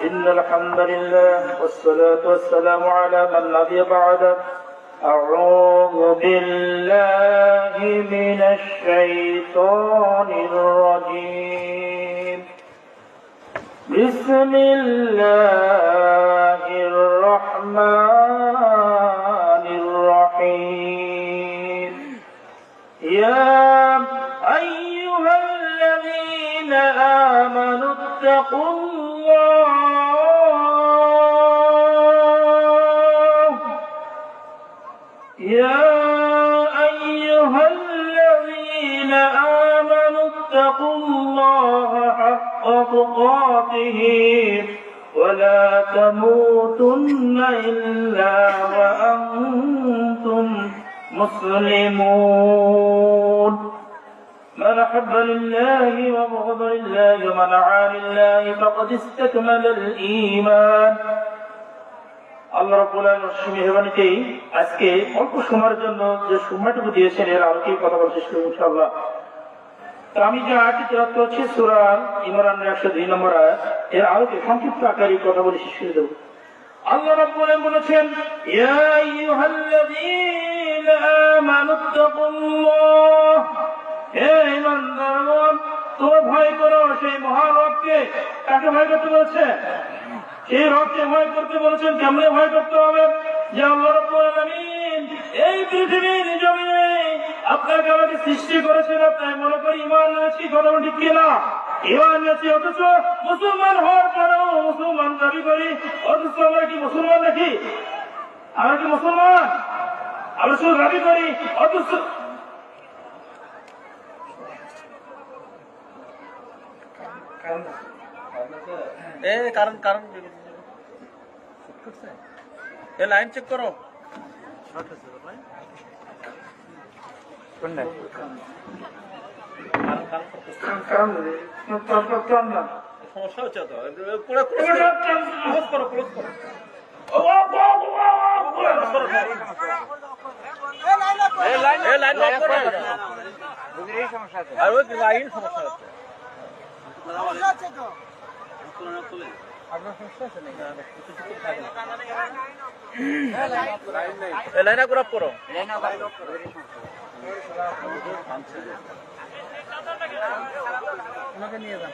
إن الحمد لله والصلاة والسلام على من نبي بعده. أعوذ بالله من الشيطان الرجيم. بسم الله الرحمن الرحيم. يا أيها الذين آمنوا اتقوا الله. يا أيها الذين آمنوا اتقوا الله حق تقاته ولا تموتن إلا وأنتم مسلمون. من أحب لله وبغض لله ومن عاد لله فقد استكمل الإيمان. আল্লাহ রাব্বুল আলামিন মেহেরবানিতে আজকে অল্প সময়ের জন্য যে সময়টুকু দিয়েছেন এর আলোকে কথা বলতে চেষ্টা করব ইনশাআল্লাহ। তো আমি যে আয়াতটি তেলাওয়াত করছি সূরা ইমরানের 102 নম্বর আয়াত, এর আলোকে সংক্ষিপ্ত আকারে কথা বলে শেষ করে দেব। আল্লাহ রাব্বুল আলামিন বলেছেন, ইয়া আইয়ুহাল্লাযীনা আমানুত্তাকুল্লাহ। হে ঈমানদারগণ, তোমরা ভয় করো সেই মহান রবকে। কাকে ভয় করতে বলেছে? সেই রবকে ভয় করতে বলেছেন। কেমনে ভয় করতে হবে? যে আল্লাহ রাব্বুল আলামিন এই পৃথিবীর জমিনে আপনাকে আমাকে সৃষ্টি করেছেন, আপনাকে মনে করি ঈমান এনেছি। কথা ঠিক কিনা? ঈমান এনেছি, অথচ মুসলমান হওয়ার পরেও মুসলমান দাবি করি। অথচ আমরা কি মুসলমান নাকি? আমরা কি মুসলমান? আমরা শুধু দাবি করি, অথচ লাইন চেক করো। সমস্যা হচ্ছে তো, ক্লোজ করো, ক্লোজ করো। লাইন লক করো। এই সমস্যা আছে, আর ওই লাইন সমস্যা হচ্ছে। লাইনা গ্রাফ করো। নিয়ে যান।